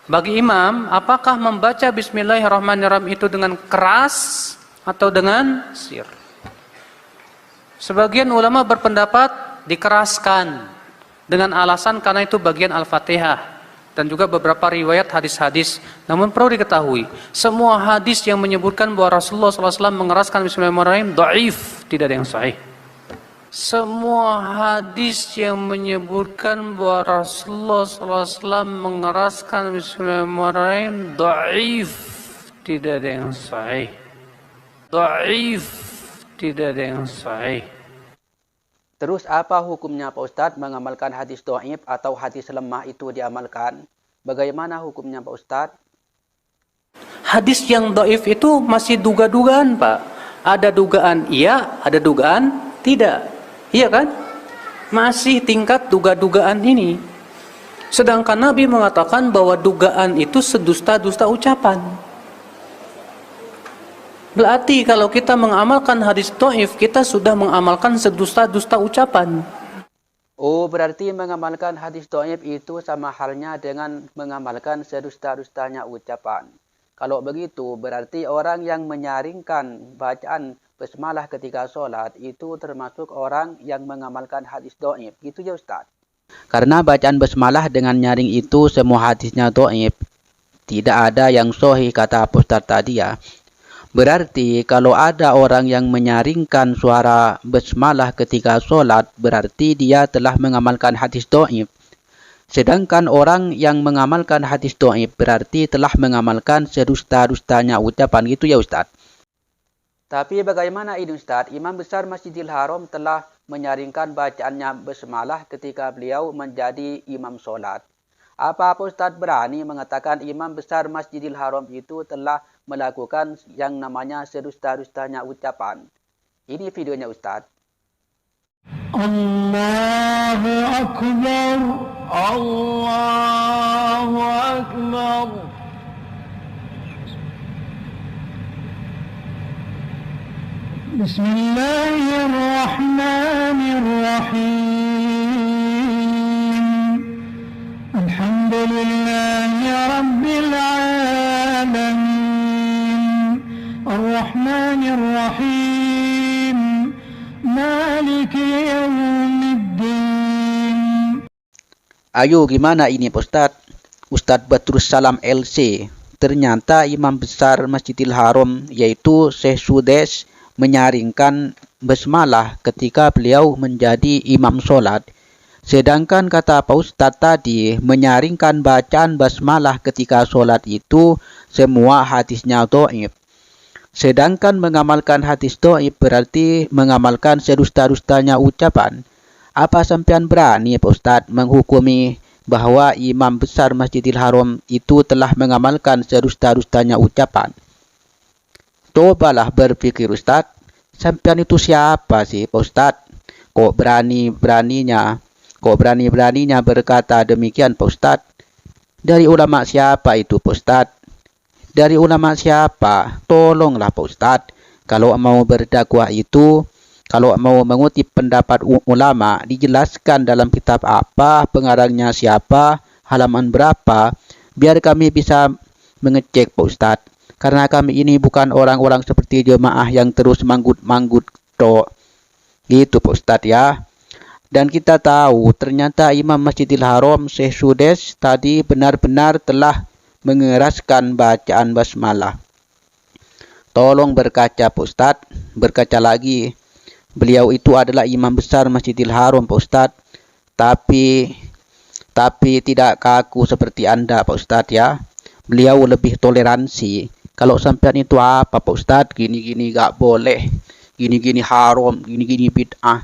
Bagi imam, apakah membaca Bismillahirrahmanirrahim itu dengan keras atau dengan sir? Sebagian ulama berpendapat dikeraskan dengan alasan karena itu bagian Al-Fatihah dan juga beberapa riwayat hadis-hadis. Namun perlu diketahui, semua hadis yang menyebutkan bahwa Rasulullah SAW mengeraskan Bismillahirrahmanirrahim dhaif, tidak ada yang sahih. Semua hadis yang menyebutkan bahwa Rasulullah SAW mengeraskan Bismillahirrahmanirrahim dhaif, tidak ada yang sahih. Dhaif, tidak ada yang sahih. Terus apa hukumnya Pak Ustadz mengamalkan hadis dhaif atau hadis lemah itu diamalkan? Bagaimana hukumnya Pak Ustadz? Hadis yang dhaif itu masih duga-dugaan, Pak. Ada dugaan iya, ada dugaan tidak. Iya kan? Masih tingkat duga-dugaan ini. Sedangkan Nabi mengatakan bahwa dugaan itu sedusta-dusta ucapan. Berarti kalau kita mengamalkan hadis dhaif, kita sudah mengamalkan sedusta-dusta ucapan. Oh, berarti mengamalkan hadis dhaif itu sama halnya dengan mengamalkan sedusta-dustanya ucapan. Kalau begitu, berarti orang yang menyaringkan bacaan basmalah ketika sholat itu termasuk orang yang mengamalkan hadis dhaif. Gitu ya Ustaz? Karena bacaan basmalah dengan nyaring itu semua hadisnya dhaif. Tidak ada yang sahih kata Ustaz tadi ya. Berarti kalau ada orang yang menyaringkan suara basmalah ketika sholat, berarti dia telah mengamalkan hadis dhaif. Sedangkan orang yang mengamalkan hadis dhaif berarti telah mengamalkan sedusta-dustanya ucapan. Gitu ya Ustaz? Tapi bagaimana ini Ustaz? Imam Besar Masjidil Haram telah menyaringkan bacaannya basmalah ketika beliau menjadi imam sholat. Apa Ustaz berani mengatakan Imam Besar Masjidil Haram itu telah melakukan yang namanya sedusta-dustanya ucapan? Ini videonya Ustaz. Allahu Akbar, Allahu Akbar. Bismillahirrahmanirrahim. Alhamdulillahi Rabbil Alamin. Ar-Rahmanir-Rahim. Maliki Yawmiddin. Ayo gimana ini Pak Ustaz? Ustaz Badrus Salam LC. Ternyata Imam Besar Masjidil Haram yaitu Syekh Sudes menyaringkan basmalah ketika beliau menjadi imam sholat. Sedangkan kata Pak Ustadz tadi menyaringkan bacaan basmalah ketika sholat itu semua hadisnya dhaif. Sedangkan mengamalkan hadis dhaif berarti mengamalkan sedusta-dustanya ucapan. Apa sampean berani Pak Ustadz menghukumi bahwa Imam Besar Masjidil Haram itu telah mengamalkan sedusta-dustanya ucapan? Cobalah berpikir Ustadz, sampean itu siapa sih Pak Ustadz? Kok berani-beraninya berkata demikian Pak Ustadz? Dari ulama siapa itu Pak Ustadz? Dari ulama siapa? Tolonglah Pak Ustadz, kalau mau berdakwah itu, kalau mau mengutip pendapat ulama, dijelaskan dalam kitab apa, pengarangnya siapa, halaman berapa, biar kami bisa mengecek Pak Ustadz. Karena kami ini bukan orang-orang seperti jemaah yang terus manggut-manggut tok. Gitu Pak Ustadz ya. Dan kita tahu ternyata Imam Masjidil Haram Syekh Sudes tadi benar-benar telah mengeraskan bacaan basmalah. Tolong berkaca Pak Ustadz, berkaca lagi. Beliau itu adalah Imam Besar Masjidil Haram Pak Ustadz. Tapi tidak kaku seperti Anda Pak Ustadz ya. Beliau lebih toleransi. Kalau sampean itu apa Pak Ustadz? Gini-gini gak boleh. Gini-gini haram. Gini-gini bid'ah.